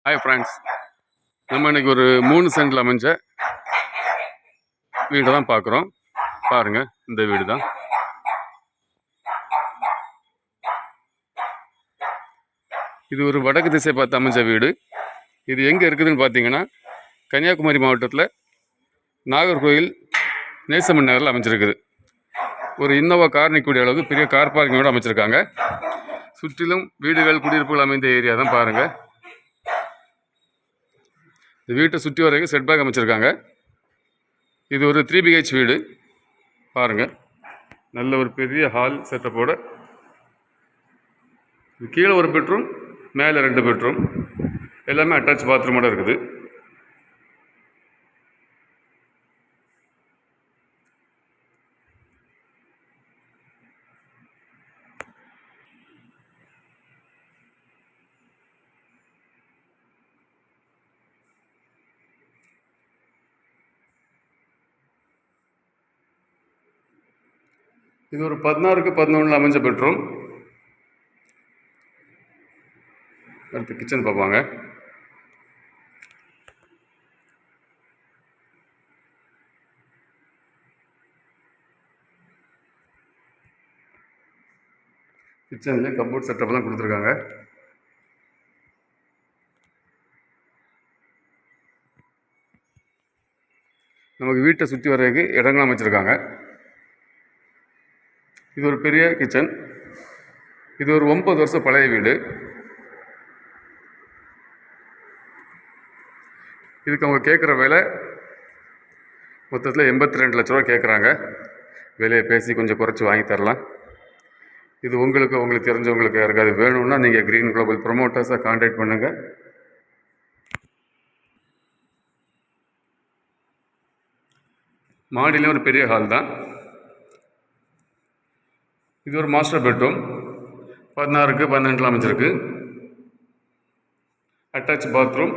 Hi friends, நம்ம இன்னைக்கு ஒரு 3 சென்டில் அமைஞ்ச வீடை தான் பார்க்குறோம். பாருங்கள், இந்த வீடு தான். இது ஒரு வடக்கு திசை பார்த்து அமைஞ்ச வீடு. இது எங்கே இருக்குதுன்னு பார்த்தீங்கன்னா, கன்னியாகுமரி மாவட்டத்தில் நாகர்கோவில் நேசமன் நகரில் அமைஞ்சிருக்குது. ஒரு இன்னோவா கார் நிற்கக்கூடிய அளவுக்கு பெரிய கார் பார்க்கிங்கோடு அமைச்சிருக்காங்க. சுற்றிலும் வீடுகள், குடியிருப்புகள் அமைந்த ஏரியா தான். பாருங்கள், இந்த வீட்டை சுற்றி வரைக்கும் செட்பேக் அமைச்சிருக்காங்க. இது ஒரு 3 BH வீடு. பாருங்கள், நல்ல ஒரு பெரிய ஹால் செட்டப்போட. இது கீழே ஒரு பெட்ரூம், மேலே 2 பெட்ரூம், எல்லாமே அட்டாச் பாத்ரூமோடு இருக்குது. இது ஒரு 16க்கு 11 அமைஞ்ச பெட்ரூம். அடுத்து கிச்சன் பார்ப்பாங்க. கிச்சன்லேயே கப்போர்ட் செட்டப்லாம் கொடுத்துருக்காங்க. நமக்கு வீட்டை சுற்றி வர்றதுக்கு இடங்கள் அமைச்சிருக்காங்க. இது ஒரு பெரிய கிச்சன். இது ஒரு 9 வருஷம் பழைய வீடு. இதுக்கு அவங்க கேட்குற விலை மொத்தத்தில் 82 லட்ச ரூபா கேட்குறாங்க. விலையை பேசி கொஞ்சம் குறைச்சி வாங்கி தரலாம். இது உங்களுக்கு தெரிஞ்சவங்களுக்கு யாருக்காவது வேணும்னா நீங்கள் க்ரீன் குளோபல் ப்ரொமோட்டர்ஸை கான்டாக்ட் பண்ணுங்கள். மாடியிலே ஒரு பெரிய ஹால் தான். இது ஒரு மாஸ்டர் பெட்ரூம். 16க்கு 12 அமைஞ்சிருக்கு. அட்டாச் பாத்ரூம்,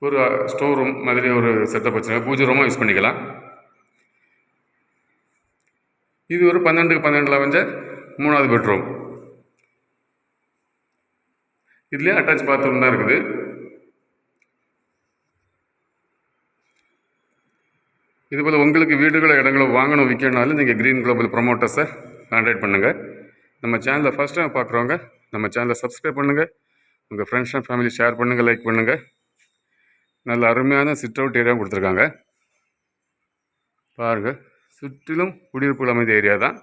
ஒரு ஸ்டோர் ரூம் மாதிரி ஒரு செட்டப் வச்சுருங்க. பூஜை ரூமாக யூஸ் பண்ணிக்கலாம். இது ஒரு 12க்கு 12 அமைஞ்ச 3வது பெட்ரூம். இதுலேயே அட்டாச் பாத்ரூம் தான் இருக்குது. இதுபோல் உங்களுக்கு வீடுகளோ இடங்களோ வாங்கணும், விற்கணும்னாலும் நீங்கள் க்ரீன் குளோபல் ப்ரொமோட்டர்ஸை கான்டாக்ட் பண்ணுங்கள். நம்ம சேனலை ஃபஸ்ட் டைம் பார்க்குறவங்க நம்ம சேனலை சப்ஸ்கிரைப் பண்ணுங்கள். உங்கள் ஃப்ரெண்ட்ஸ் அண்ட் ஃபேமிலி ஷேர் பண்ணுங்கள், லைக் பண்ணுங்கள். நல்ல அருமையான சிட் அவுட் ஏரியாவும் கொடுத்துருக்காங்க. பாருங்கள், சுற்றிலும் குடியிருப்புகள் அமைந்த ஏரியா தான்.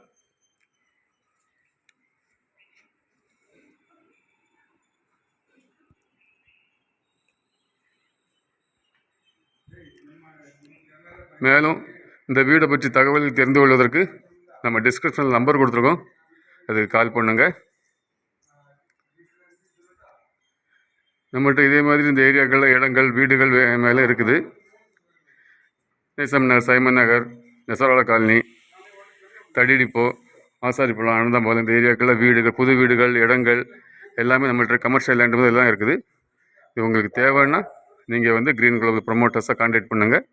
மேலும் இந்த வீடை பற்றி தகவல் தெரிந்து கொள்வதற்கு நம்ம டிஸ்கிரிப்ஷனில் நம்பர் கொடுத்துருக்கோம், அதுக்கு கால் பண்ணுங்கள். நம்மகிட்ட இதே மாதிரி இந்த ஏரியாக்களில் இடங்கள், வீடுகள் மேலே இருக்குது. நேசம் நகர், சைமன் நகர், நெசவாள காலனி, தடி டிப்போ, ஆசாரிப்பழம், அனந்தம்பாலம், இந்த ஏரியாக்களில் வீடுகள், புது வீடுகள், இடங்கள் எல்லாமே நம்மள்கிட்ட கமர்ஷியல் லேண்டு எல்லாம் இருக்குது. இது உங்களுக்கு தேவைன்னா நீங்கள் க்ரீன் குளோபல் ப்ரொமோட்டர்ஸை கான்டாக்ட் பண்ணுங்கள்.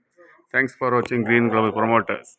Thanks for watching Green Global Promoters.